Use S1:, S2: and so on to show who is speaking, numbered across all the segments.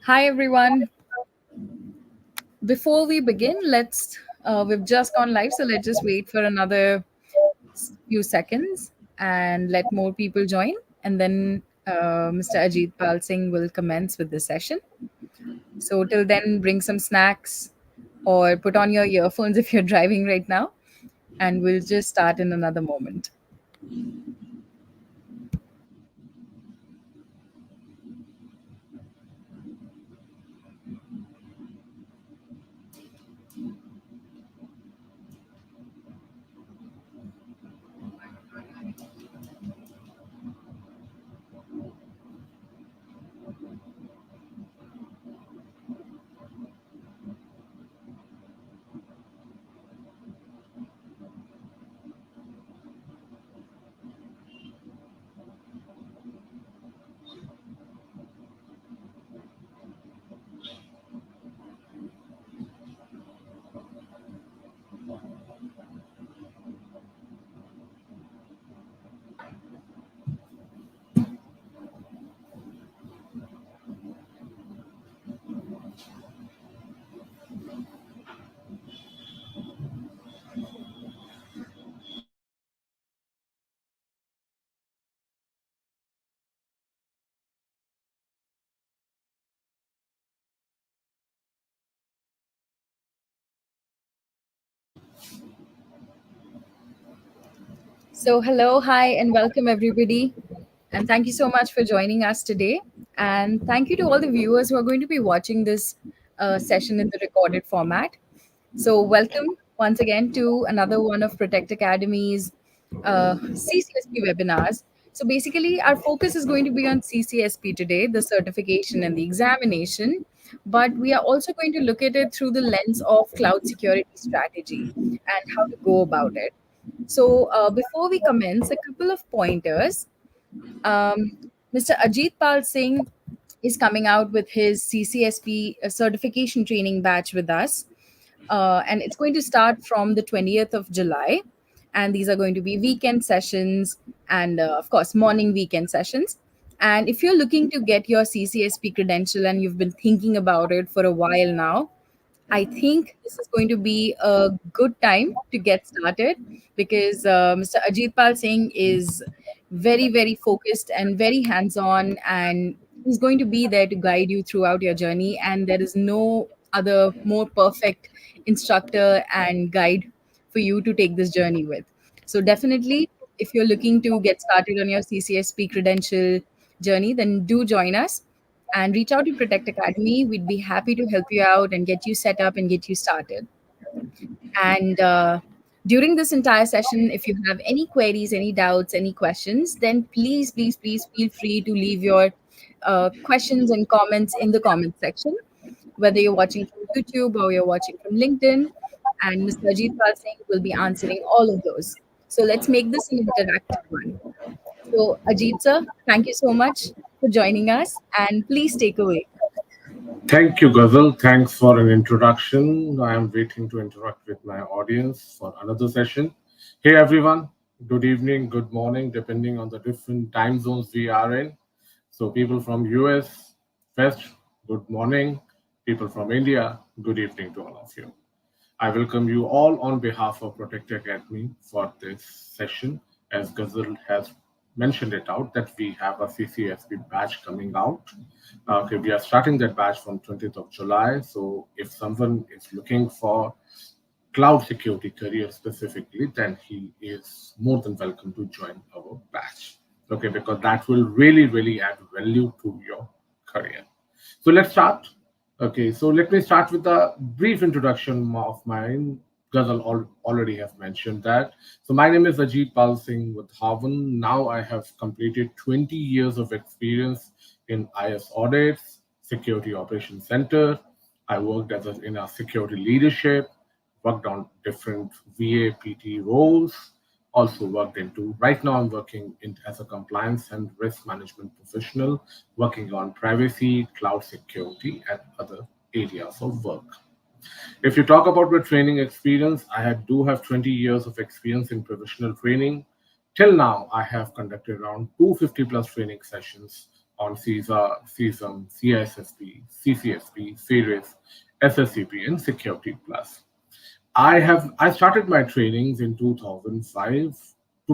S1: Hi everyone. Before we begin, we've just gone live, so let's just wait for another few seconds and let more people join, and then Mr. Ajit Pal Singh will commence with the session. So till then, bring some snacks or put on your earphones if you're driving right now, and we'll just start in another moment. So, hello, hi, and welcome everybody. And thank you so much for joining us today. And thank you to all the viewers who are going to be watching this session in the recorded format. So, welcome once again to another one of Protect Academy's CCSP webinars. So, basically, our focus is going to be on CCSP today, the certification and the examination. But we are also going to look at it through the lens of cloud security strategy and how to go about it. So, before we commence, a couple of pointers. Um, Mr. Ajit Pal Singh is coming out with his CCSP certification training batch with us. And it's going to start from the 20th of July. And these are going to be weekend sessions and, of course, morning weekend sessions. And if you're looking to get your CCSP credential and you've been thinking about it for a while now, I think this is going to be a good time to get started because Mr. Ajit Pal Singh is very, very focused and very hands on, and he's going to be there to guide you throughout your journey. And there is no other more perfect instructor and guide for you to take this journey with. So, definitely, if you're looking to get started on your CCSP credential journey, then do join us and reach out to Protect Academy. We'd be happy to help you out and get you set up and get you started. And during this entire session, if you have any queries, any doubts, any questions, then please, please, please feel free to leave your questions and comments in the comment section, whether you're watching from YouTube or you're watching from LinkedIn. And Mr. Ajit Pal Singh will be answering all of those. So let's make this an interactive one. So, Ajit sir, thank you so much for joining us, and please take away.
S2: Thank you, Ghazal. Thanks for an introduction. I am waiting to interact with my audience for another session. Hey, everyone. Good evening, good morning, depending on the different time zones we are in. So, people from US, West, good morning. People from India, good evening to all of you. I welcome you all on behalf of Protect Academy for this session. As Ghazal has mentioned it out, that we have a CCSP batch coming out. Okay, we are starting that batch from 20th of July. So if someone is looking for cloud security career specifically, then he is more than welcome to join our batch. Okay, because that will really, really add value to your career. So let's start. Okay, so let me start with a brief introduction of mine. Ghazal already have mentioned that. So my name is Ajit Pal Singh with Havan. Now I have completed 20 years of experience in IS audits, security operations center. I worked in a security leadership, worked on different VAPT roles, also worked into, right now I'm working as a compliance and risk management professional, working on privacy, cloud security, and other areas of work. If you talk about my training experience, do have 20 years of experience in professional training. Till now, I have conducted around 250 plus training sessions on CISA, CISM, CISSP, CCSP, CERIS, SSCP, and Security Plus. I started my trainings in 2005.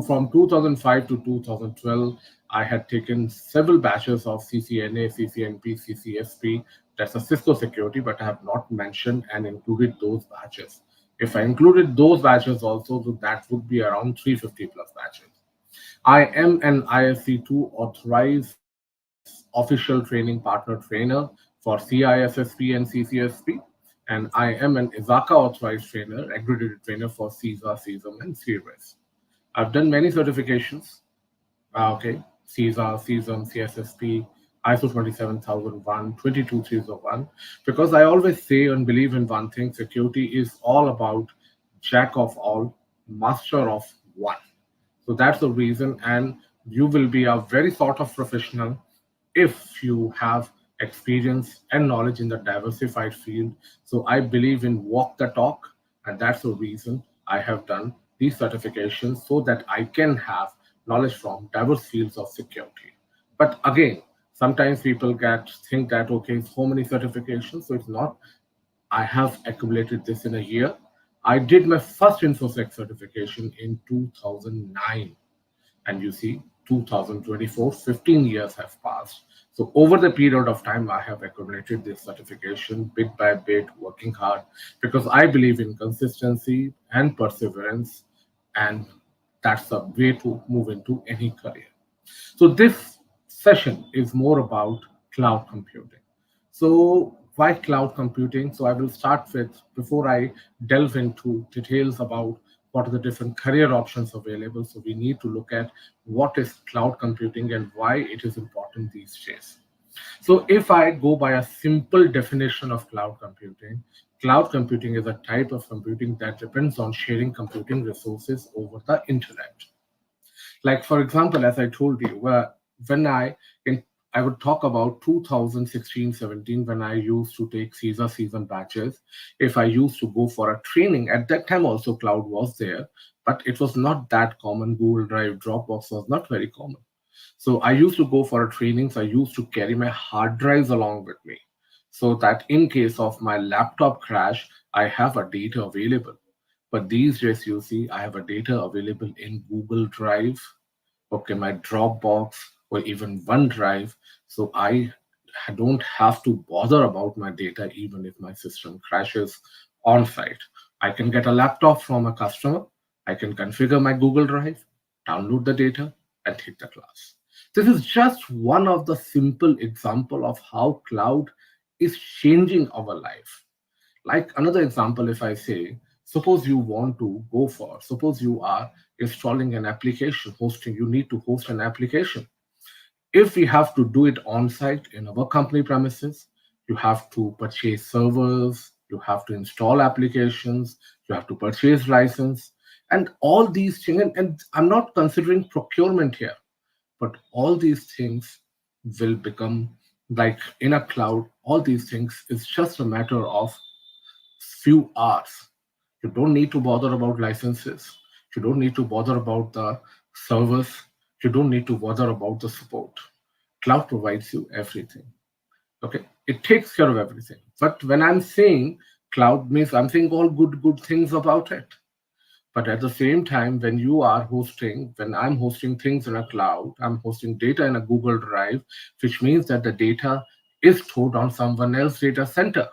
S2: From 2005 to 2012, I had taken several batches of CCNA, CCNP, CCSP. That's a Cisco security, but I have not mentioned and included those batches. If I included those batches also, so that would be around 350 plus batches. I am an ISC2 authorized official training partner trainer for CISSP and CCSP, and I am an ISACA authorized trainer, accredited trainer for CISA, CISM, and CIRIS. I've done many certifications, okay, CISA, CISM, CSSP, ISO 27001, 22301, because I always say and believe in one thing: security is all about jack of all, master of one. So that's the reason, and you will be a very sort of professional if you have experience and knowledge in the diversified field. So I believe in walk the talk, and that's the reason I have done these certifications so that I can have knowledge from diverse fields of security. But again, sometimes people get think that okay, so many certifications, so it's not. I have accumulated this in a year. I did my first InfoSec certification in 2009, and you see 2024, 15 years have passed. So over the period of time, I have accumulated this certification bit by bit, working hard, because I believe in consistency and perseverance, and that's the way to move into any career. So this session is more about cloud computing. So why cloud computing? So I will start with, before I delve into details about what are the different career options available. So we need to look at what is cloud computing and why it is important these days. So if I go by a simple definition of cloud computing is a type of computing that depends on sharing computing resources over the internet. Like for example, as I told you, when I would talk about 2016-17 when I used to take CISA season batches. If I used to go for a training, at that time also cloud was there, but it was not that common. Google Drive, Dropbox was not very common. So I used to go for a trainings. I used to carry my hard drives along with me, so that in case of my laptop crash, I have a data available. But these days, you see, I have a data available in Google Drive, okay, my Dropbox, or even OneDrive. So I don't have to bother about my data even if my system crashes on site. I can get a laptop from a customer. I can configure my Google Drive, download the data, and hit the class. This is just one of the simple example of how cloud is changing our life. Like another example, if I say, suppose you are installing an application, you need to host an application. If we have to do it on site in our company premises, you have to purchase servers, you have to install applications, you have to purchase license, and all these things. And I'm not considering procurement here, but all these things will become like in a cloud. All these things is just a matter of few hours. You don't need to bother about licenses. You don't need to bother about the servers. You don't need to bother about the support. Cloud provides you everything. Okay, it takes care of everything. But when I'm saying cloud means I'm saying all good things about it. But at the same time, when I'm hosting things in a cloud, I'm hosting data in a Google Drive, which means that the data is stored on someone else's data center.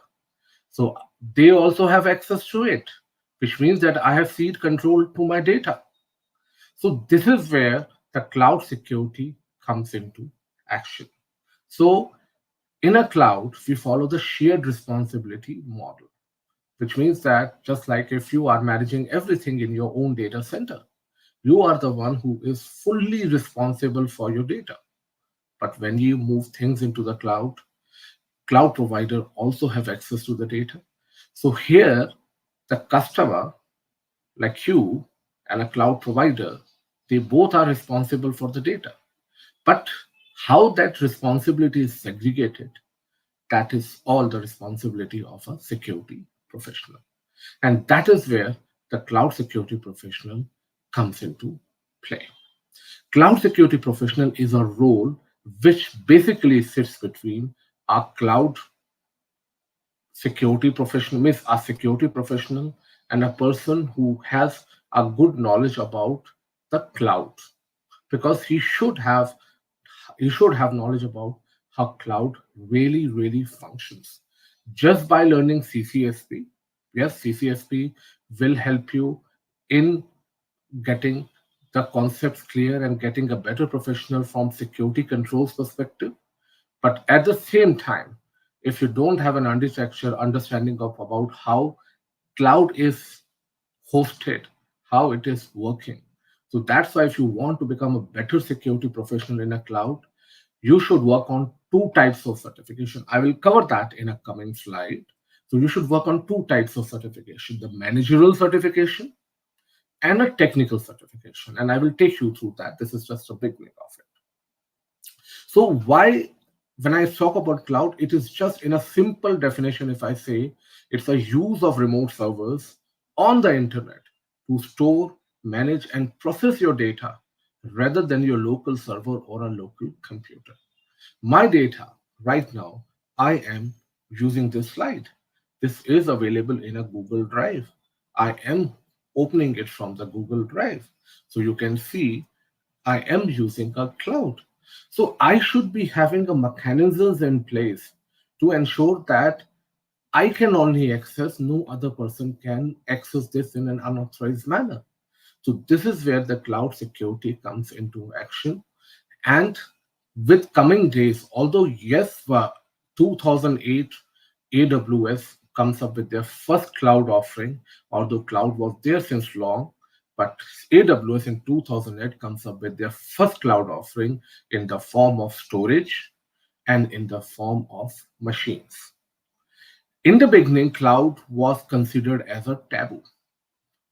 S2: So they also have access to it, which means that I have seed control to my data. So this is where the cloud security comes into action. So in a cloud, we follow the shared responsibility model, which means that just like if you are managing everything in your own data center, you are the one who is fully responsible for your data. But when you move things into the cloud provider also have access to the data. So here, the customer, like you, and a cloud provider, they both are responsible for the data. But how that responsibility is segregated, that is all the responsibility of a security professional. And that is where the cloud security professional comes into play. Cloud security professional is a role which basically sits between our cloud security professional, means a security professional, and a person who has a good knowledge about the cloud, because he should have knowledge about how cloud really functions. Just by learning CCSP, yes, CCSP will help you in getting the concepts clear and getting a better professional from security controls perspective. But at the same time, if you don't have an architecture understanding of about how cloud is hosted, how it is working. So that's why if you want to become a better security professional in a cloud, you should work on two types of certification. I will cover that in a coming slide. So you should work on two types of certification, the managerial certification and a technical certification. And I will take you through that. This is just a beginning of it. So why, when I talk about cloud, it is just in a simple definition. If I say it's a use of remote servers on the internet to store, manage, and process your data rather than your local server or a local computer. My data right now, I am using this slide. This is available in a Google Drive. I am opening it from the Google Drive. So you can see I am using a cloud. So I should be having a mechanisms in place to ensure that I can only access, no other person can access this in an unauthorized manner. So this is where the cloud security comes into action. And with coming days, although yes, 2008 AWS comes up with their first cloud offering, although cloud was there since long, but AWS in 2008 comes up with their first cloud offering in the form of storage and in the form of machines. In the beginning, cloud was considered as a taboo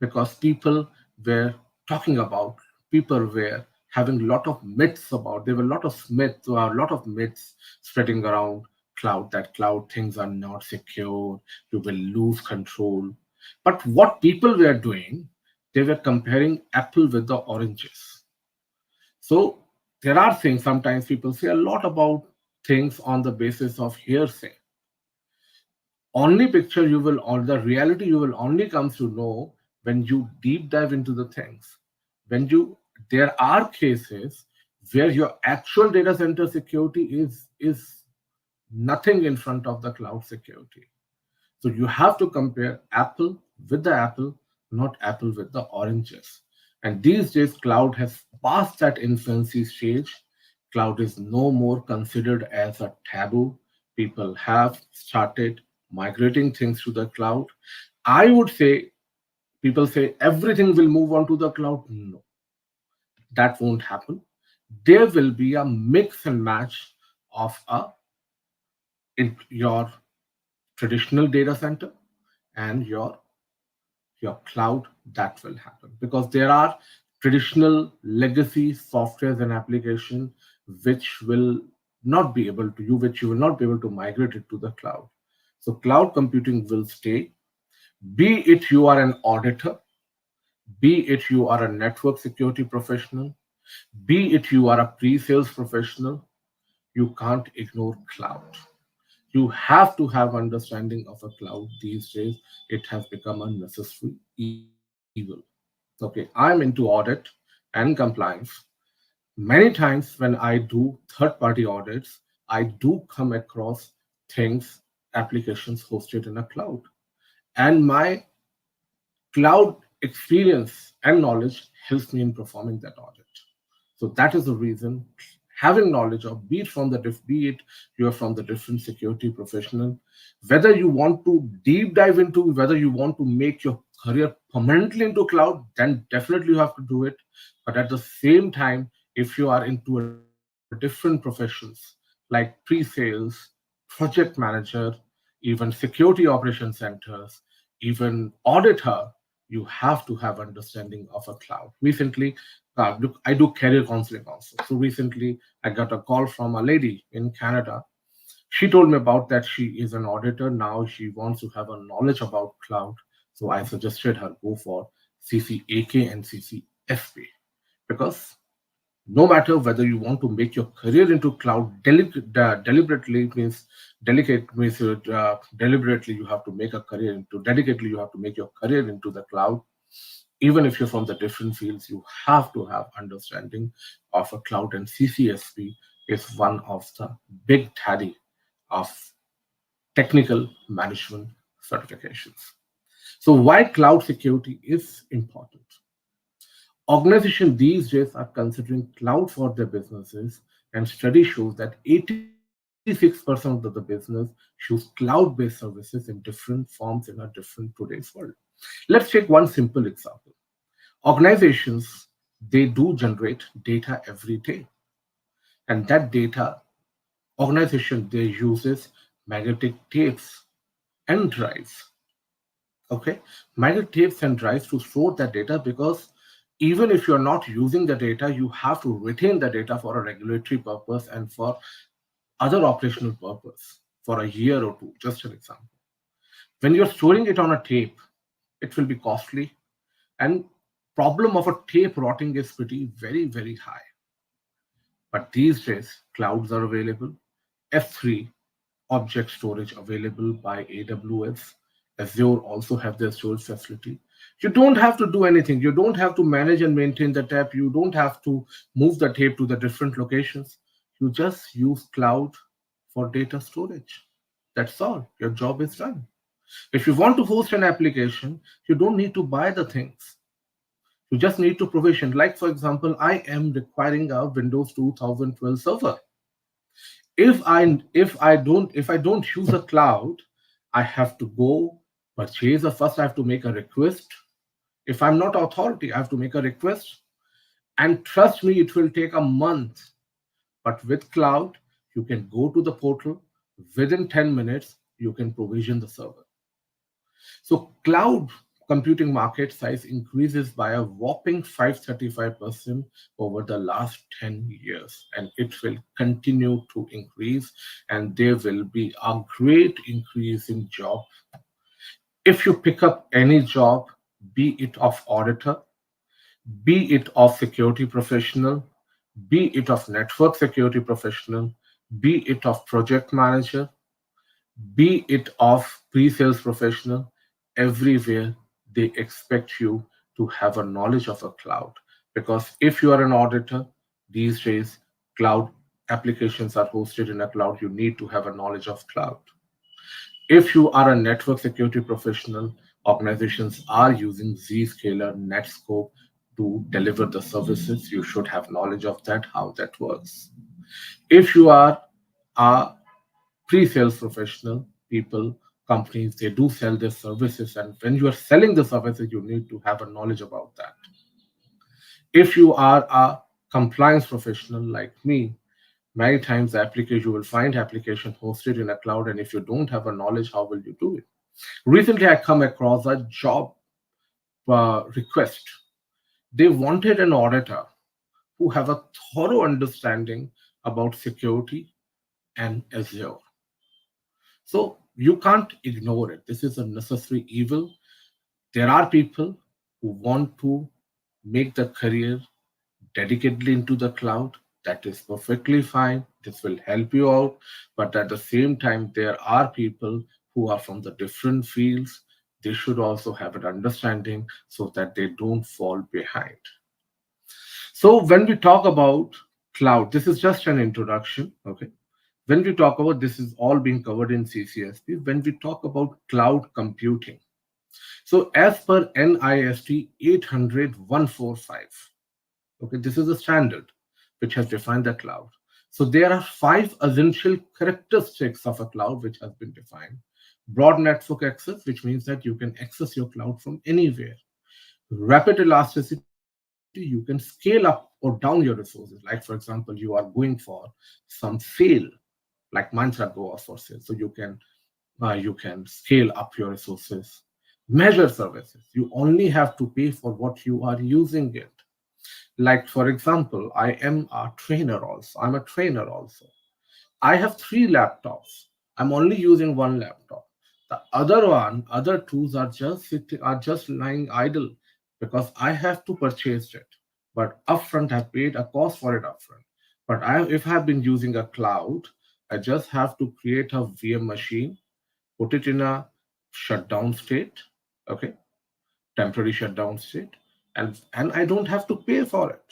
S2: because people were talking about, people were having a lot of myths about, there were a lot of myths spreading around cloud, that cloud things are not secure, you will lose control. But what people were doing, they were comparing apple with the oranges. So there are things, sometimes people say a lot about things on the basis of hearsay. Only picture you will, or the reality you will only come to know when you deep dive into the things. When you, there are cases where your actual data center security is nothing in front of the cloud security. So you have to compare apple with the apple, not apple with the oranges. And these days, cloud has passed that infancy stage. Cloud is no more considered as a taboo. People have started migrating things to the cloud. I would say, people say everything will move on to the cloud. No, that won't happen. There will be a mix and match of in your traditional data center and your cloud. That will happen because there are traditional legacy softwares and application which will not be able to, you which you will not be able to migrate it to the cloud. So cloud computing will stay, be it you are an auditor, be it you are a network security professional, be it you are a pre-sales professional. You can't ignore cloud. You have to have understanding of a cloud these days. It has become a necessary evil. Okay, I'm into audit and compliance. Many times when I do third party audits, I do come across things, applications hosted in a cloud. And my cloud experience and knowledge helps me in performing that audit. So that is the reason having knowledge of, be it from the be it you are from the different security professional, whether you want to deep dive into, whether you want to make your career permanently into cloud, then definitely you have to do it. But at the same time, if you are into a different professions like pre-sales, project manager, even security operation centers, even auditor, you have to have understanding of a cloud. Recently, look, I do career counseling also. So recently, I got a call from a lady in Canada. She told me about that she is an auditor now. She wants to have a knowledge about cloud. So I suggested her go for CCAK and CCSP because No matter whether you want to make your career into cloud deliberately means delicate means deliberately you have to make a career into dedicatedly you have to make your career into the cloud. Even if you're from the different fields, you have to have understanding of a cloud, and CCSP is one of the big daddy of technical management certifications. So why cloud security is important? Organizations these days are considering cloud for their businesses, and study shows that 86% of the business choose cloud-based services in different forms in a different today's world. Let's take one simple example. Organizations, they do generate data every day, and that data organization they uses magnetic tapes and drives. Okay, magnetic tapes and drives to store that data, because even if you're not using the data, you have to retain the data for a regulatory purpose and for other operational purpose for a year or two. Just an example. When you're storing it on a tape, it will be costly, and problem of a tape rotting is pretty very high. But these days, clouds are available. S3 object storage available by AWS. Azure also have their storage facility. You don't have to do anything. You don't have to manage and maintain the tape. You don't have to move the tape to the different locations. You just use cloud for data storage. That's all. Your job is done. If you want to host an application, you don't need to buy the things. You just need to provision. Like for example, I am requiring a Windows 2012 server. If I don't use a cloud, I have to go purchase a first. I have to make a request. If I'm not authority, I have to make a request. And trust me, it will take a month. But with cloud, you can go to the portal within 10 minutes. You can provision the server. So cloud computing market size increases by a whopping 535% over the last 10 years, and it will continue to increase, and there will be a great increase in job. If you pick up any job, be it of auditor, be it of security professional, be it of network security professional, be it of project manager, be it of pre-sales professional, everywhere they expect you to have a knowledge of a cloud. Because if you are an auditor, these days cloud applications are hosted in a cloud, you need to have a knowledge of cloud. If you are a network security professional, organizations are using Zscaler, Netscope to deliver the services. You should have knowledge of that, how that works. If you are a pre-sales professional, people, companies, they do sell their services, and when you are selling the services, you need to have a knowledge about that. If you are a compliance professional like me, many times the application you will find application hosted in a cloud, and if you don't have a knowledge, how will you do it? Recently, I come across a job request. They wanted an auditor who have a thorough understanding about security and Azure. So you can't ignore it. This is a necessary evil. There are people who want to make the career dedicatedly into the cloud. That is perfectly fine. This will help you out. But at the same time, there are people who are from the different fields. They should also have an understanding so that they don't fall behind. So when we talk about cloud, this is just an introduction. Okay. When we talk about this is all being covered in CCSP. When we talk about cloud computing, so as per NIST 800-145, okay, this is a standard which has defined the cloud. So there are 5 essential characteristics of a cloud which has been defined. Broad network access, which means that you can access your cloud from anywhere. Rapid elasticity, you can scale up or down your resources. Like for example, you are going for some sale, like Mantra go off for sale, so you can scale up your resources. Measure services, you only have to pay for what you are using it. Like for example, I'm a trainer also. I have 3 laptops. I'm only using one laptop. The other tools are just lying idle because I have to purchase it. but upfront I've paid a cost for it upfront. But if I've been using a cloud, I just have to create a VM machine, put it in a shutdown state, okay, temporary shutdown state, and I don't have to pay for it.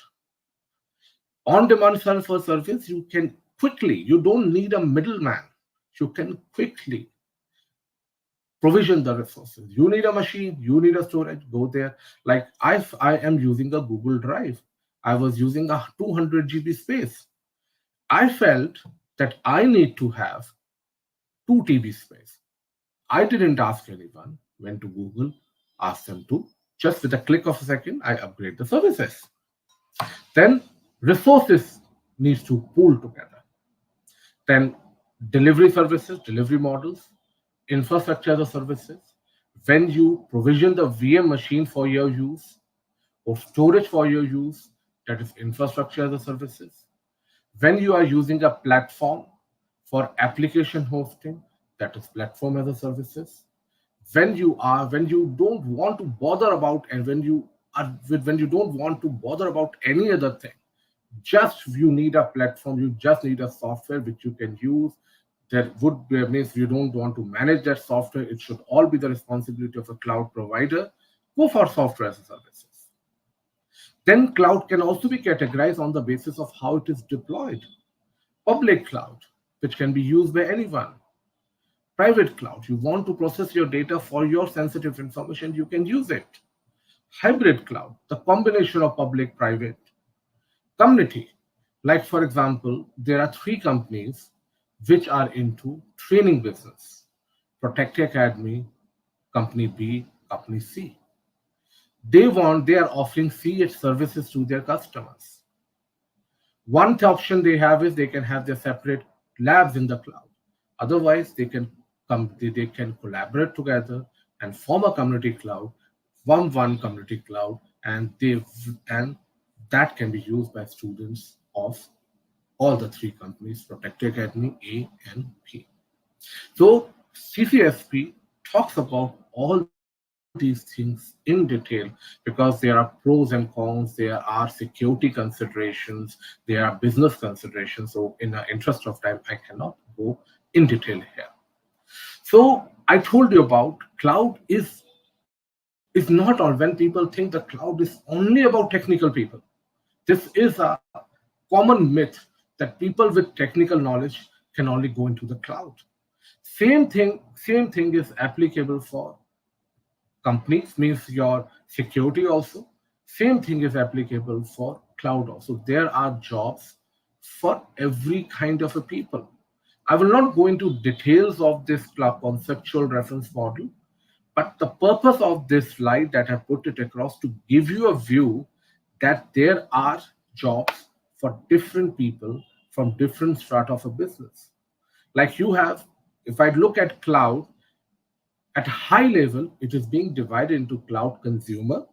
S2: On-demand server service, you can quickly, you don't need a middleman. You can quickly provision the resources. You need a machine, you need a storage, go there. Like I am using a Google Drive. I was using a 200 GB space. I felt that I need to have 2 TB space. I didn't ask anyone, went to Google, asked them to. Just with a click of a second, I upgrade the services. Then resources needs to pool together. Then delivery services, delivery models, infrastructure as a services. When you provision the VM machine for your use or storage for your use, that is infrastructure as a services. When you are using a platform for application hosting, that is platform as a services. When you don't want to bother about, and when you don't want to bother about any other thing, just you need a platform, you just need a software which you can use. That would be means you don't want to manage that software. It should all be the responsibility of a cloud provider. Go for software as a services. Then cloud can also be categorized on the basis of how it is deployed. Public cloud, which can be used by anyone. Private cloud, you want to process your data for your sensitive information, you can use it. Hybrid cloud, the combination of public, private. Community, like for example, there are 3 companies which are into training business. Protect Academy, Company B, Company C. They are offering CH services to their customers. One option they have is they can have their separate labs in the cloud. Otherwise, they can collaborate together and form a community cloud, one community cloud, and that can be used by students of all the 3 companies, Protect Academy, A and B. So CCSP talks about all these things in detail because there are pros and cons, there are security considerations, there are business considerations. So in the interest of time, I cannot go in detail here. So I told you about cloud is not all. When people think the cloud is only about technical people, this is a common myth that people with technical knowledge can only go into the cloud. Same thing is applicable for companies, means your security also. Same thing is applicable for cloud also. There are jobs for every kind of a people. I will not go into details of this conceptual reference model, but the purpose of this slide that I put it across to give you a view that there are jobs for different people from different strata of a business. Like you have, if I look at cloud, at a high level, it is being divided into cloud consumer,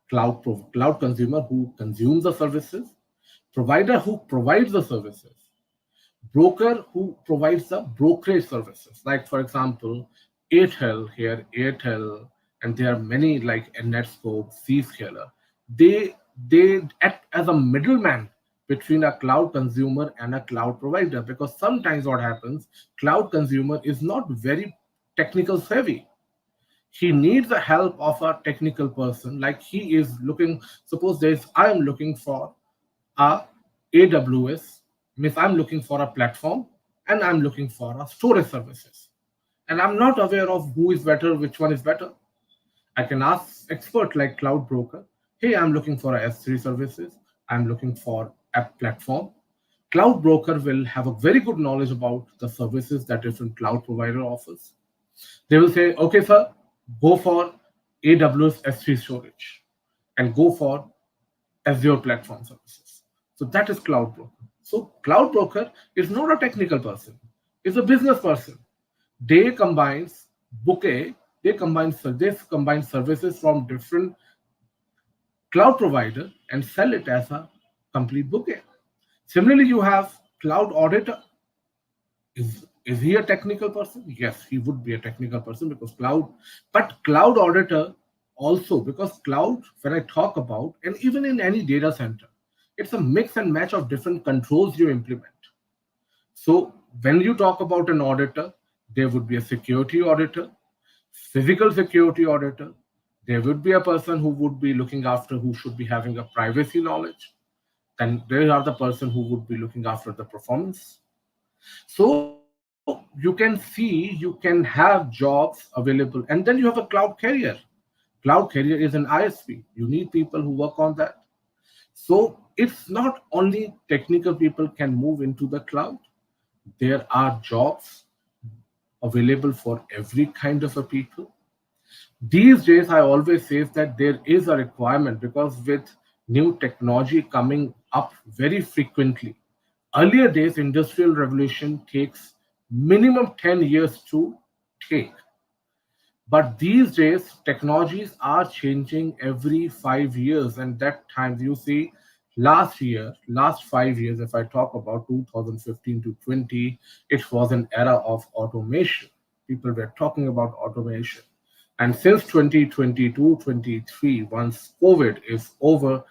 S2: cloud consumer who consumes the services, provider who provides the services, broker who provides the brokerage services. Like for example, Airtel, and there are many like Netscope, Zscaler. They act as a middleman between a cloud consumer and a cloud provider, because sometimes what happens, cloud consumer is not very technical savvy. He needs the help of a technical person. Like he is looking, suppose I am looking for a AWS, means I'm looking for a platform and I'm looking for a storage services. And I'm not aware of who is better, which one is better. I can ask expert like Cloud Broker, hey, I'm looking for a S3 services. I'm looking for a platform. Cloud Broker will have a very good knowledge about the services that different cloud provider offers. They will say, okay, sir, go for AWS S3 storage and go for Azure platform services. So that is Cloud Broker. So Cloud Broker is not a technical person, it's a business person. They combines bouquet, they combine services from different cloud provider and sell it as a complete bouquet. Similarly, you have cloud auditor. Is he a technical person? Yes, he would be a technical person because cloud auditor also, because cloud, when I talk about, and even in any data center, it's a mix and match of different controls you implement. So when you talk about an auditor, there would be a security auditor, physical security auditor. There would be a person who would be looking after, who should be having a privacy knowledge. Then there are the person who would be looking after the performance. So you can see, you can have jobs available, and then you have a cloud carrier. Cloud carrier is an ISP. You need people who work on that. So it's not only technical people can move into the cloud. There are jobs available for every kind of a people. These days, I always say that there is a requirement, because with new technology coming up very frequently, earlier days, industrial revolution takes minimum 10 years to take. But these days, technologies are changing every 5 years, and that time you see last 5 years, if I talk about 2015 to 20, it was an era of automation. People were talking about automation. And since 2022, 23, once COVID is over,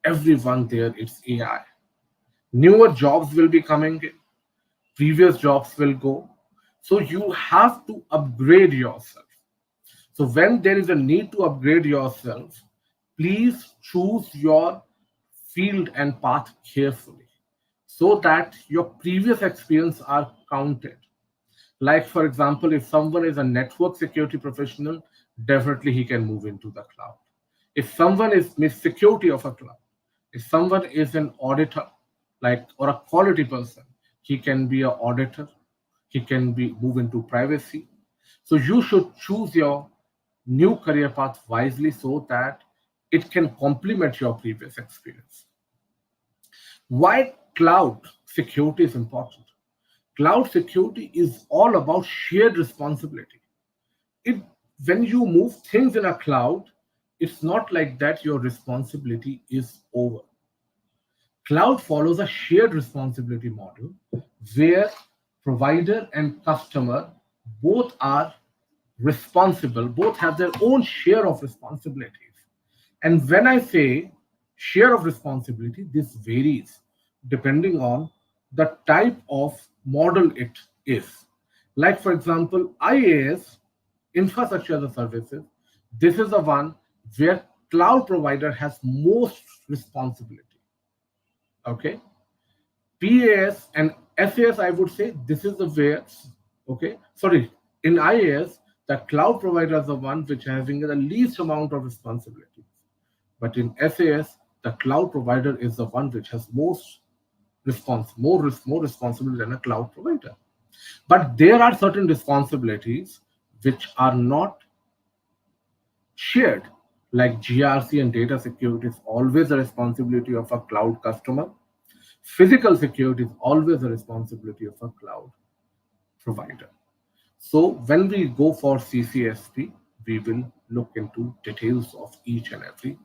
S2: everyone there, it's AI. Newer jobs will be coming in, previous jobs will go. So you have to upgrade yourself. So when there is a need to upgrade yourself, please choose your field and path carefully so that your previous experience are counted. Like for example, if someone is a network security professional, definitely he can move into the cloud. If someone is with security of a cloud, if someone is an auditor, like or a quality person, he can be an auditor. He can be move into privacy. So you should choose your new career path wisely so that it can complement your previous experience. Why cloud security is important? Cloud security is all about shared responsibility. It When you move things in a cloud, it's not like that your responsibility is over. Cloud follows a shared responsibility model where provider and customer both are responsible, both have their own share of responsibilities. And when I say share of responsibility, this varies depending on the type of model it is. Like, for example, IaaS, infrastructure as a services, this is the one where cloud provider has most responsibility. Okay. PAS and SAS, I would say this is the where, okay, sorry, in IAS, the cloud provider is the one which having the least amount of responsibilities. But in SAS, the cloud provider is the one which has most more responsibility than a cloud provider. But there are certain responsibilities which are not shared, like GRC and data security is always a responsibility of a cloud customer. Physical security is always a responsibility of a cloud provider. So when we go for CCSP, we will look into details of each and everything.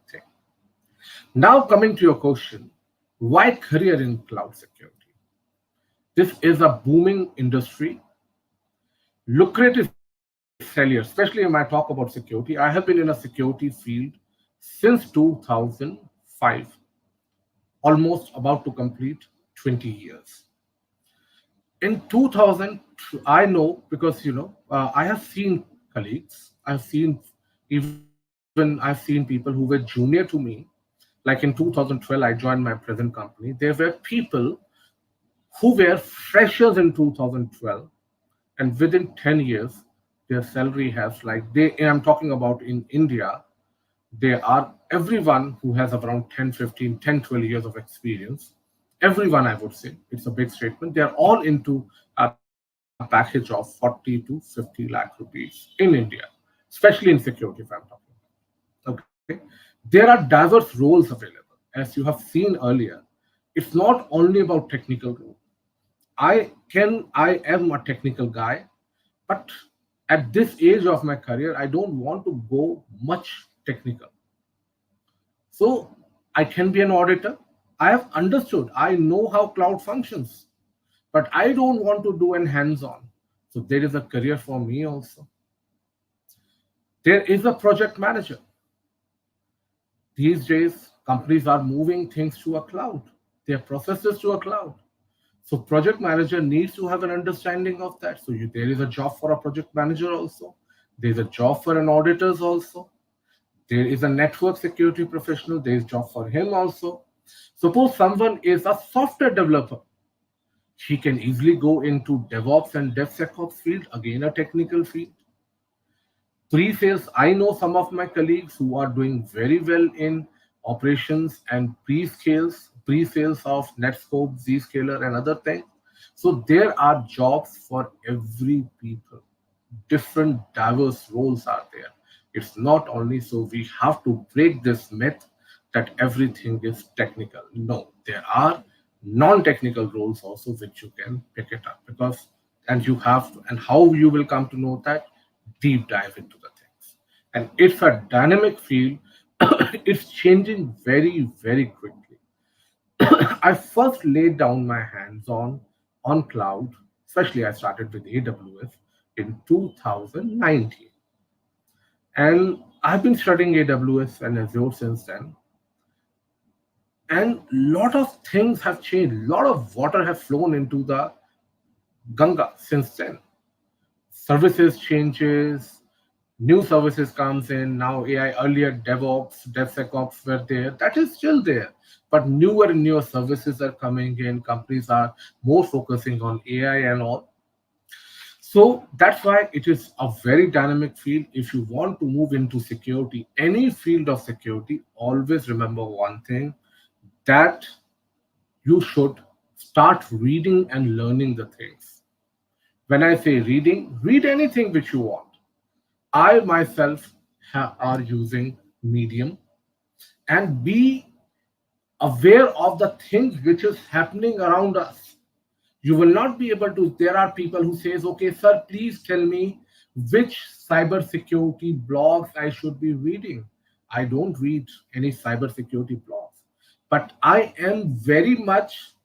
S2: Now coming to your question, why career in cloud security? This is a booming industry, lucrative failure, especially when I talk about security. I have been in a security field since 2005, almost about to complete 20 years. In 2000, I know because I have seen colleagues, I've seen people who were junior to me. Like in 2012, I joined my present company. There were people who were freshers in 2012, and within 10 years, their salary has like they. I'm talking about in India. They are everyone who has around 10, 15, 10, 12 years of experience. Everyone, I would say, it's a big statement. They're all into a package of 40 to 50 lakh rupees in India, especially in security, if I'm talking. Okay. There are diverse roles available. As you have seen earlier, it's not only about technical role. I am a technical guy, but at this age of my career, I don't want to go much technical. So I can be an auditor. I have understood. I know how cloud functions, but I don't want to do an hands-on. So there is a career for me also. There is a project manager. These days, companies are moving things to a cloud, their processes to a cloud. So project manager needs to have an understanding of that. So there is a job for a project manager also. There's a job for an auditors also. There is a network security professional. There is job for him also. Suppose someone is a software developer. He can easily go into DevOps and DevSecOps field, again a technical field. Pre-sales, I know some of my colleagues who are doing very well in operations and pre-sales of Netscope, Zscaler, and other things. So there are jobs for every people. Different diverse roles are there. It's not only so we have to break this myth that everything is technical. No, there are non-technical roles also which you can pick it up because and you have to, and how you will come to know that deep dive into the things. And it's a dynamic field. It's changing very, very quickly. I first laid down my hands on cloud, especially I started with AWS in 2019. And I've been studying AWS and Azure since then. And a lot of things have changed. A lot of water have flown into the Ganga since then. Services changes, new services comes in. Now AI, earlier DevOps, DevSecOps were there. That is still there. But newer and newer services are coming in. Companies are more focusing on AI and all. So that's why it is a very dynamic field. If you want to move into security, any field of security, always remember one thing, that you should start reading and learning the things. When I say reading, read anything which you want. I myself are using Medium, and be aware of the things which is happening around us. You will not be able to. There are people who says, okay, sir, please tell me which cybersecurity blogs I should be reading. I don't read any cybersecurity blogs, but I am very much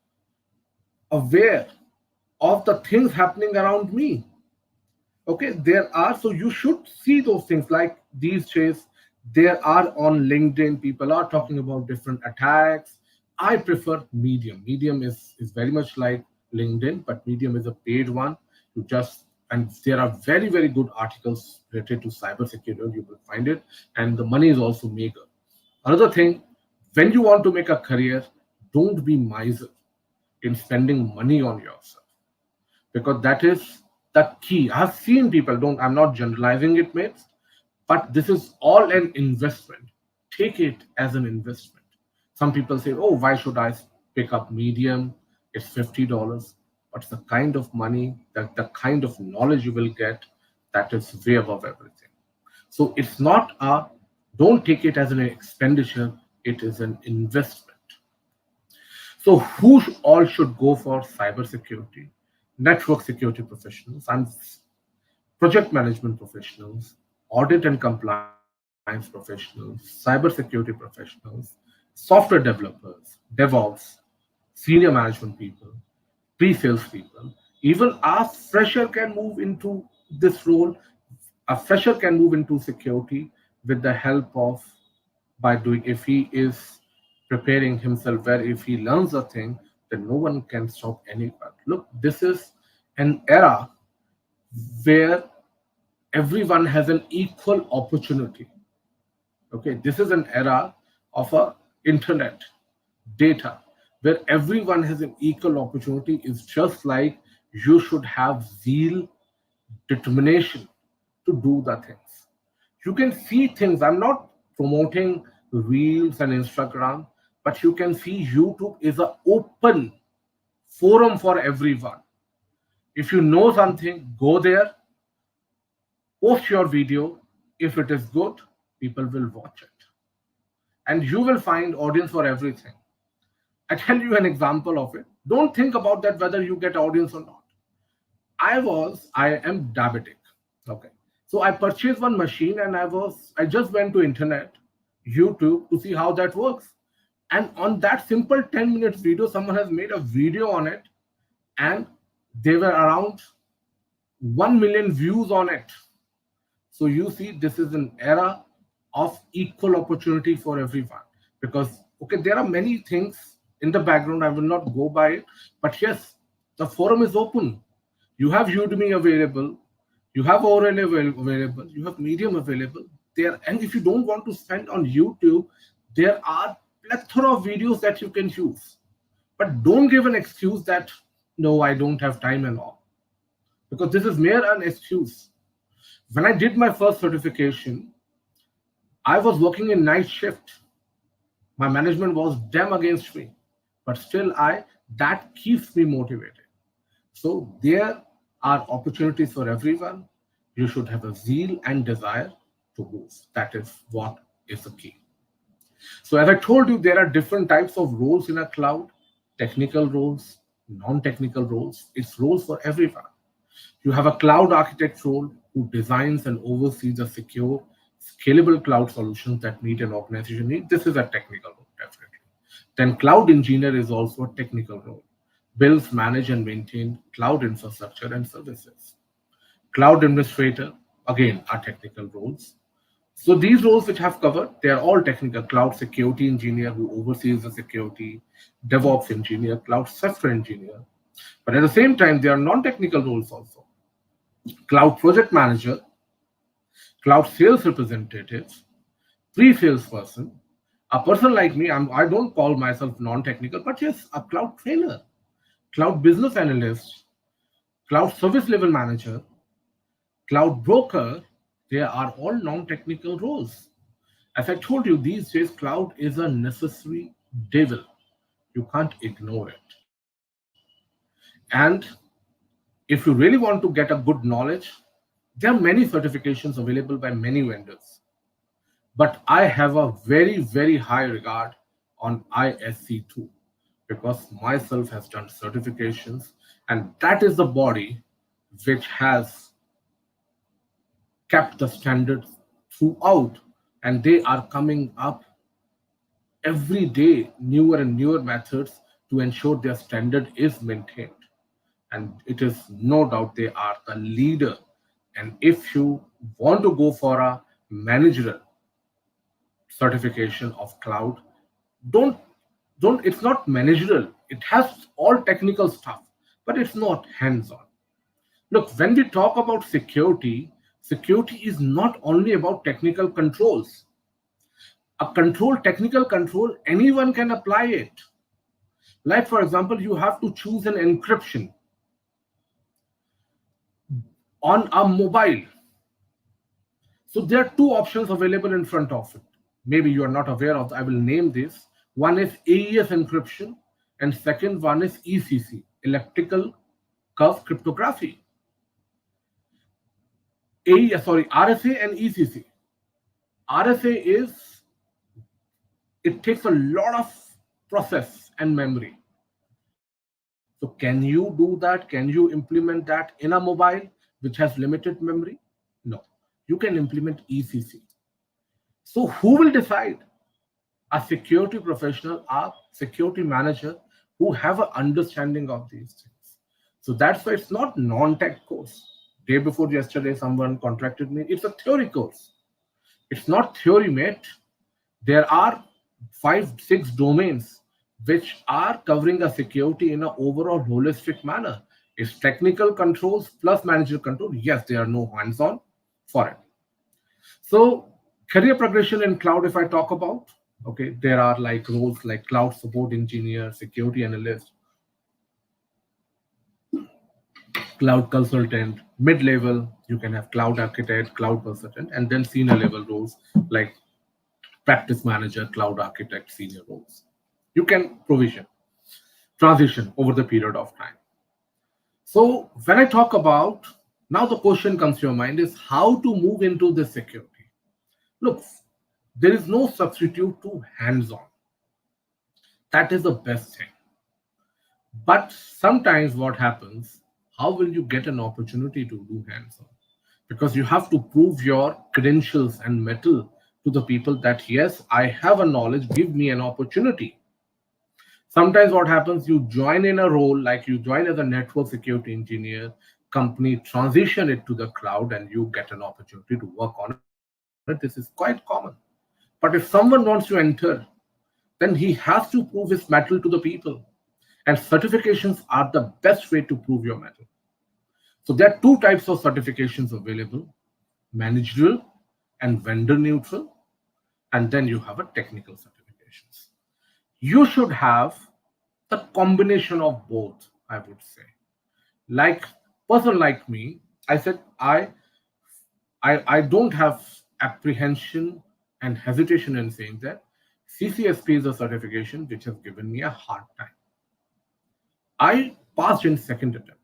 S2: aware of the things happening around me. Okay, there are, so you should see those things. Like these days there are on LinkedIn, people are talking about different attacks. I prefer Medium is very much like LinkedIn, but Medium is a paid one. You just, and there are very, very good articles related to cybersecurity, you will find it, and the money is also meager. Another thing, when you want to make a career, don't be miser in spending money on yourself, because that is the key. I've seen people, don't, I'm not generalizing it, mates, but this is all an investment. Take it as an investment. Some people say, oh, why should I pick up Medium? It's $50. But the kind of money, that the kind of knowledge you will get, that is way above everything. So it's not a, don't take it as an expenditure, it is an investment. So who all should go for cybersecurity? Network security professionals and project management professionals, audit and compliance professionals, cybersecurity professionals, software developers, DevOps, senior management people, pre-sales people. Even a fresher can move into this role. A fresher can move into security with the help of, by doing, if he is preparing himself, where if he learns a thing, then no one can stop anyone. Look, this is an era where everyone has an equal opportunity. Okay, this is an era of a internet data where everyone has an equal opportunity. It's just like you should have zeal, determination to do the things. You can see things. I'm not promoting Reels and Instagram, but you can see YouTube is an open forum for everyone. If you know something, go there, post your video. If it is good, people will watch it. And you will find audience for everything. I tell you an example of it. Don't think about that whether you get audience or not. I am diabetic. Okay. So I purchased one machine and I just went to internet, YouTube, to see how that works. And on that simple 10 minutes video, someone has made a video on it, and they were around 1 million views on it. So you see, this is an era of equal opportunity for everyone. because okay, there are many things in the background. I will not go by it, but yes, the forum is open. You have Udemy available, you have available, you have Medium available there, and if you don't want to spend on YouTube, there are plethora of videos that you can use. But don't give an excuse that no, I don't have time and all, because this is mere an excuse. When I did my first certification, I was working in night shift. My management was damn against me, but still I that keeps me motivated. So there are opportunities for everyone. You should have a zeal and desire to move. That is what is the key. So as I told you, there are different types of roles in a cloud: technical roles, non-technical roles. It's roles for everyone. You have a cloud architect role who designs and oversees a secure, scalable cloud solutions that meet an organization need. This is a technical role, definitely. Then cloud engineer is also a technical role. Builds, manage, and maintain cloud infrastructure and services. Cloud administrator, again, are technical roles. So these roles which have covered, they are all technical. Cloud security engineer who oversees the security, DevOps engineer, cloud software engineer. But at the same time, there are non-technical roles also. Cloud project manager, cloud sales representative, pre-sales person. A person like me, I don't call myself non-technical, but yes, a cloud trainer, cloud business analyst, cloud service level manager, cloud broker. They are all non-technical roles. As I told you, these days, cloud is a necessary devil. You can't ignore it. And if you really want to get a good knowledge, there are many certifications available by many vendors. But I have a very, very high regard on ISC2 because myself has done certifications, and that is the body which has kept the standards throughout, and they are coming up every day newer and newer methods to ensure their standard is maintained. And it is no doubt they are the leader. And if you want to go for a managerial certification of cloud, don't it's not managerial. It has all technical stuff, but it's not hands-on. Look, when we talk about security, security is not only about technical controls. A control, technical control, anyone can apply it. Like, for example, you have to choose an encryption on a mobile. So there are two options available in front of it. Maybe you are not aware of. I will name this. One is AES encryption, and second one is ECC, electrical curve cryptography. RSA and ECC. RSA is, it takes a lot of process and memory. So can you do that? Can you implement that in a mobile which has limited memory? No. You can implement ECC. So who will decide? A security professional, a security manager who have an understanding of these things. So that's why it's not non-tech course. Day before yesterday, someone contracted me. It's a theory course. It's not theory, mate. There are 5-6 domains which are covering a security in an overall holistic manner. It's technical controls plus managerial control. Yes, there are no hands-on for it. So career progression in cloud, if I talk about, okay, there are like roles like cloud support engineer, security analyst, cloud consultant. Mid-level, you can have cloud architect, cloud consultant, and then senior level roles like practice manager, cloud architect, senior roles. You can transition over the period of time. So when I talk about, now the question comes to your mind is how to move into this security. Look, there is no substitute to hands-on. That is the best thing. But sometimes what happens, how will you get an opportunity to do hands-on? Because you have to prove your credentials and mettle to the people that, yes, I have a knowledge, give me an opportunity. Sometimes what happens, you join in a role, like you join as a network security engineer, company transition it to the cloud, and you get an opportunity to work on it. This is quite common. But if someone wants to enter then he has to prove his mettle to the people. And certifications are the best way to prove your mettle. So there are two types of certifications available: managerial and vendor neutral. And then you have a technical certifications. You should have the combination of both, I would say. Like person like me, I said I don't have apprehension and hesitation in saying that CCSP is a certification which has given me a hard time. I passed in second attempt.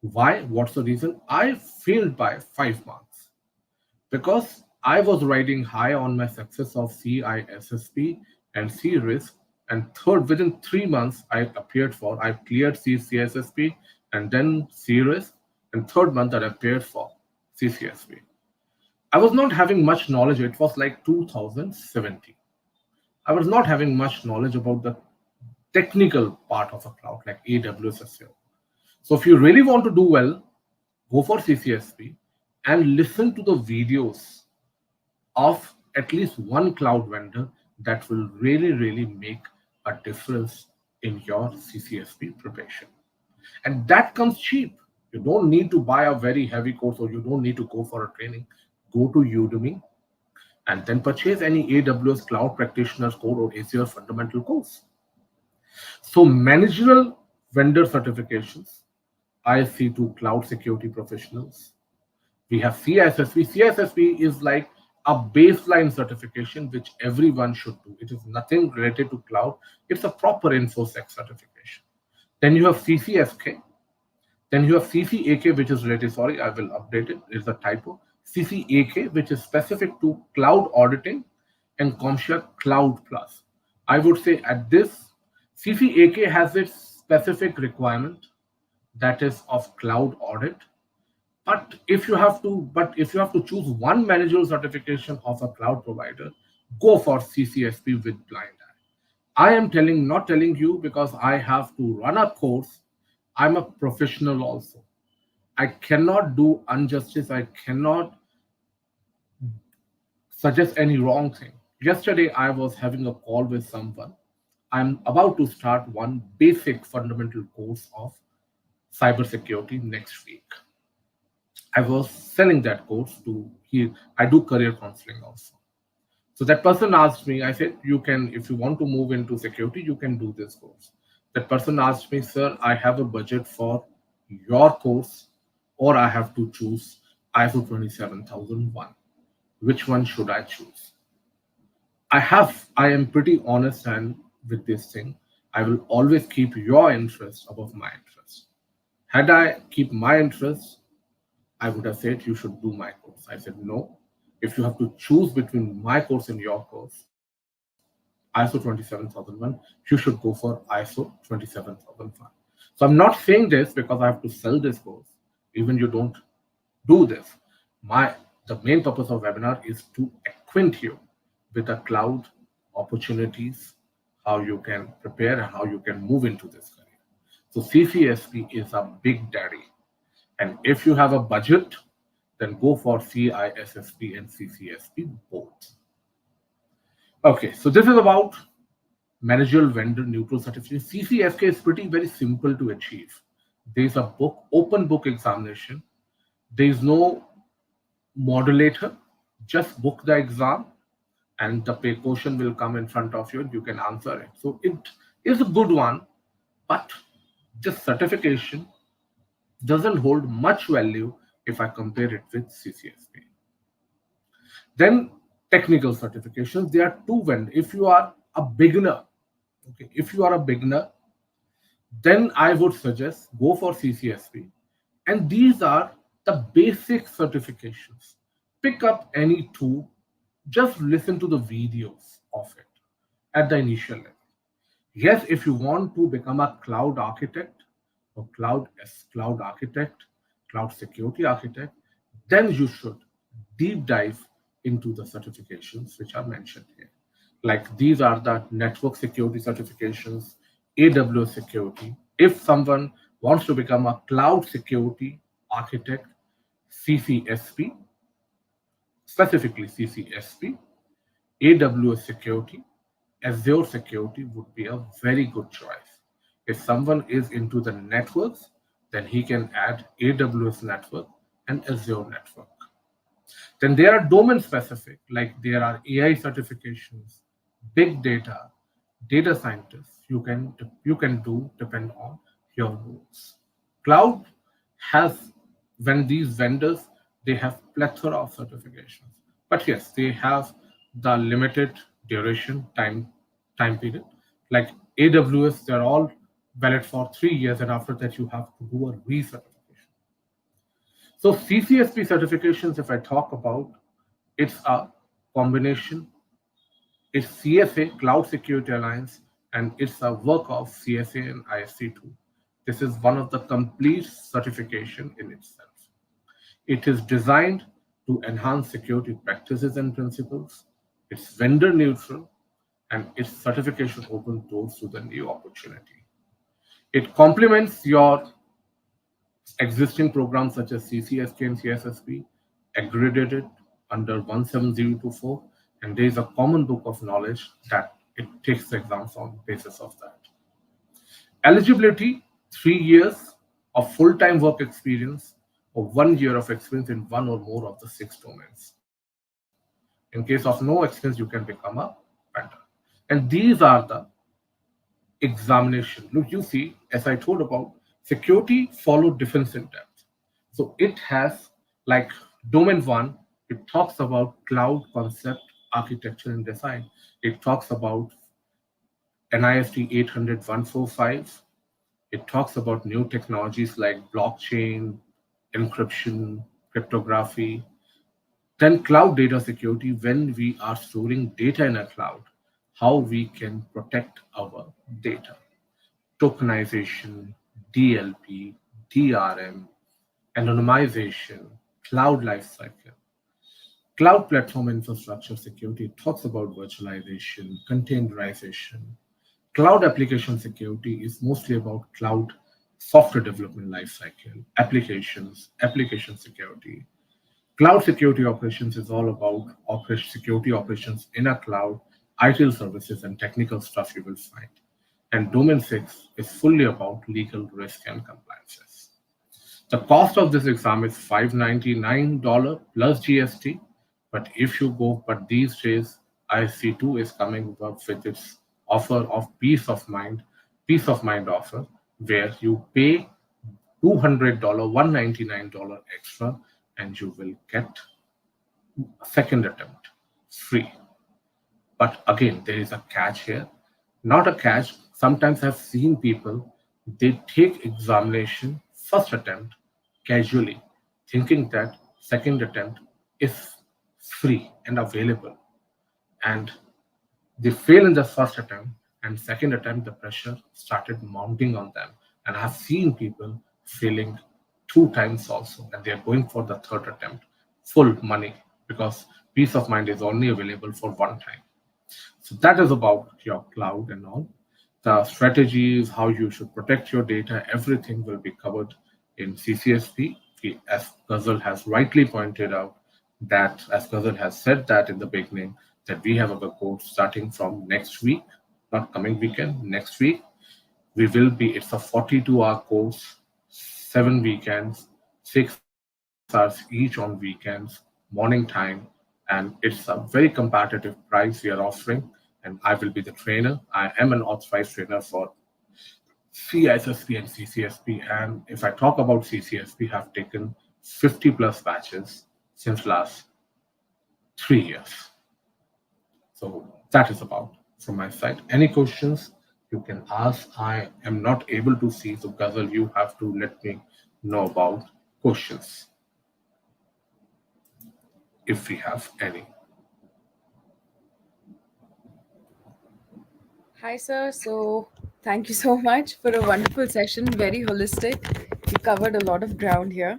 S2: Why? What's the reason? I failed by 5 marks because I was riding high on my success of CISSP and C risk. And third, within 3 months, I cleared CCSSP and then C risk. And third month that I appeared for CCSP. I was not having much knowledge. It was like 2017. I was not having much knowledge about the technical part of a cloud like AWS SEO. So if you really want to do well, go for CCSP and listen to the videos of at least one cloud vendor that will really make a difference in your CCSP preparation. And that comes cheap. You don't need to buy a very heavy course, or you don't need to go for a training. Go to Udemy and then purchase any AWS Cloud Practitioner's course or Azure Fundamental course. So managerial vendor certifications, I see to cloud security professionals. We have CISSP. CISSP is like a baseline certification which everyone should do. It is nothing related to cloud. It's a proper InfoSec certification. Then you have CCSK. Then you have CCAK, which is related. Sorry, I will update it. It's a typo. CCAK, which is specific to cloud auditing, and CompTIA Cloud Plus. I would say at this, CCAK has its specific requirement, that is of cloud audit. But if you have to choose one managerial certification of a cloud provider, go for CCSP with blind eye. I am not telling you because I have to run a course. I'm a professional also. I cannot do injustice. I cannot suggest any wrong thing. Yesterday, I was having a call with someone. I'm about to start one basic fundamental course of cybersecurity next week. I was selling that course to he. I do career counseling also. So that person asked me, I said, you can, if you want to move into security, you can do this course. That person asked me, sir, I have a budget for your course, or I have to choose ISO 27001. Which one should I choose? I am pretty honest and with this thing. I will always keep your interest above my interest. Had I keep my interest, I would have said you should do my course. I said no. If you have to choose between my course and your course, ISO 27001, you should go for ISO 27005. So I'm not saying this because I have to sell this course. Even you don't do this. The main purpose of webinar is to acquaint you with the cloud opportunities, how you can prepare and how you can move into this career. So CCSP is a big daddy. And if you have a budget, then go for CISSP and CCSP both. Okay, so this is about managerial vendor neutral certification. CCSK is very simple to achieve. There is a open book examination. There is no modulator. Just book the exam and the question will come in front of you and you can answer it. So it is a good one, but this certification doesn't hold much value if I compare it with CCSP. Then technical certifications, there are two vendors. If you are a beginner, then I would suggest go for CCSP. And these are the basic certifications. Pick up any two, just listen to the videos of it at the initial level. Yes, if you want to become a cloud architect or cloud architect, cloud security architect, then you should deep dive into the certifications which are mentioned here. Like these are the network security certifications, AWS security. If someone wants to become a cloud security architect, CCSP, specifically CCSP, AWS security, Azure security would be a very good choice. If someone is into the networks, then he can add AWS network and Azure network. Then there are domain specific, like there are AI certifications, big data, data scientists. You can do depend on your roles. Cloud has when these vendors they have plethora of certifications, but yes, they have the limited duration time period. Like AWS, they're all valid for 3 years, and after that you have to do a recertification. So CCSP certifications, if I talk about, it's a combination. It's CSA, Cloud Security Alliance, and it's a work of CSA and ISC2. This is one of the complete certification in itself. It is designed to enhance security practices and principles. It's vendor neutral, and its certification opens doors to the new opportunity. It complements your existing programs such as CCSK and CSSP, aggregated under 17024, and there is a common book of knowledge that it takes the exams on basis of that. Eligibility, 3 years of full-time work experience or 1 year of experience in one or more of the six domains. In case of no experience, you can become a vendor. And these are the examination. Look, you see, as I told about, security followed defense in depth. So it has like domain one, it talks about cloud concept, architecture, and design. It talks about NIST 800-145. It talks about new technologies like blockchain, encryption, cryptography. Then cloud data security, when we are storing data in a cloud, how we can protect our data. Tokenization, DLP, DRM, anonymization, cloud lifecycle. Cloud platform infrastructure security talks about virtualization, containerization. Cloud application security is mostly about cloud software development lifecycle, applications, application security. Cloud security operations is all about security operations in a cloud, IT services, and technical stuff you will find. And Domain 6 is fully about legal risk and compliances. The cost of this exam is $599 plus GST. But these days, IC2 is coming up with its offer of peace of mind offer, where you pay $200, $199 extra, and you will get a second attempt free. But again, there is a catch here. Not a catch. Sometimes I've seen people, they take examination first attempt casually, thinking that second attempt is free and available. And they fail in the first attempt, and second attempt, the pressure started mounting on them. And I have seen people failing two times also, and they are going for the third attempt, full money, because peace of mind is only available for one time. So that is about your cloud and all. The strategies, how you should protect your data, everything will be covered in CCSP. As Ghazal has rightly pointed out, that as Ghazal has said that in the beginning, that we have our course starting from next week, not coming weekend, next week. It's a 42-hour course, 7 weekends, 6 hours each on weekends, morning time, and it's a very competitive price we are offering. And I will be the trainer. I am an authorized trainer for CISSP and CCSP. And if I talk about CCSP, have taken 50 plus batches since last 3 years. So that is about from my side. Any questions you can ask? I am not able to see, so Ghazal, you have to let me know about questions if we have any.
S1: Hi, sir. So, thank you so much for a wonderful session. Very holistic. You covered a lot of ground here.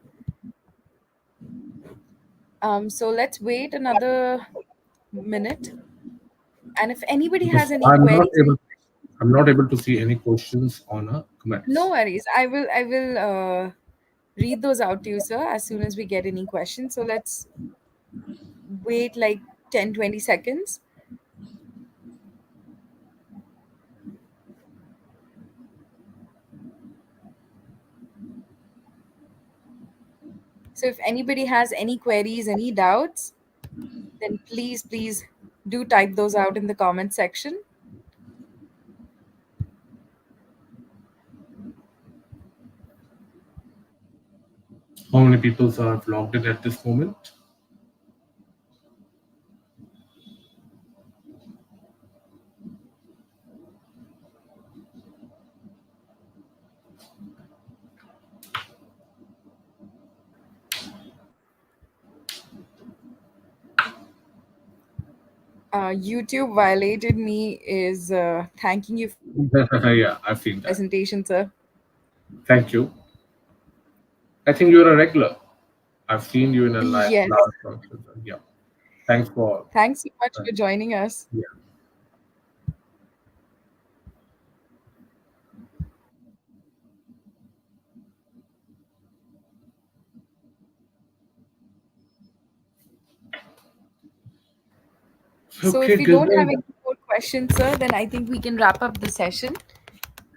S1: So let's wait another minute. And if anybody
S2: Because
S1: has any queries,
S2: I'm not able to see any questions on a
S1: no
S2: comments.
S1: worries. I will read those out to you, sir, as soon as we get any questions. So let's wait like 10, 20 seconds. So if anybody has any queries, any doubts, then please do type those out in the comment section.
S2: How many people are logged in at this moment?
S1: YouTube violated me is thanking you for
S2: Yeah, I've seen that.
S1: presentation, sir.
S2: Thank you. I think you're a regular. I've seen you in a
S1: Yes.
S2: last function. Yeah. Thanks for.
S1: Thanks so much for joining us.
S2: Yeah.
S1: So
S2: Okay,
S1: if we don't have
S2: Gazelle.
S1: any more questions, sir, then I think we can wrap up the session.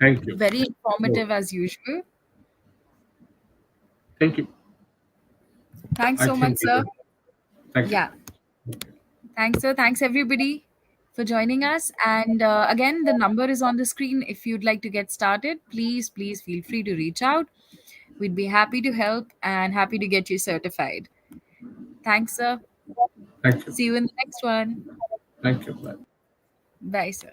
S2: Thank you.
S1: Very
S2: Oh,
S1: informative as usual.
S2: thank you.
S1: Thanks
S2: I
S1: so much,
S2: think.
S1: sir.
S2: Thank you.
S1: Yeah. Thanks, sir. Thanks, everybody, for joining us. And again, the number is on the screen. If you'd like to get started, please feel free to reach out. We'd be happy to help and happy to get you certified. Thanks, sir.
S2: Thank you.
S1: See you in the next one.
S2: Thank you. Bye.
S1: Bye, sir.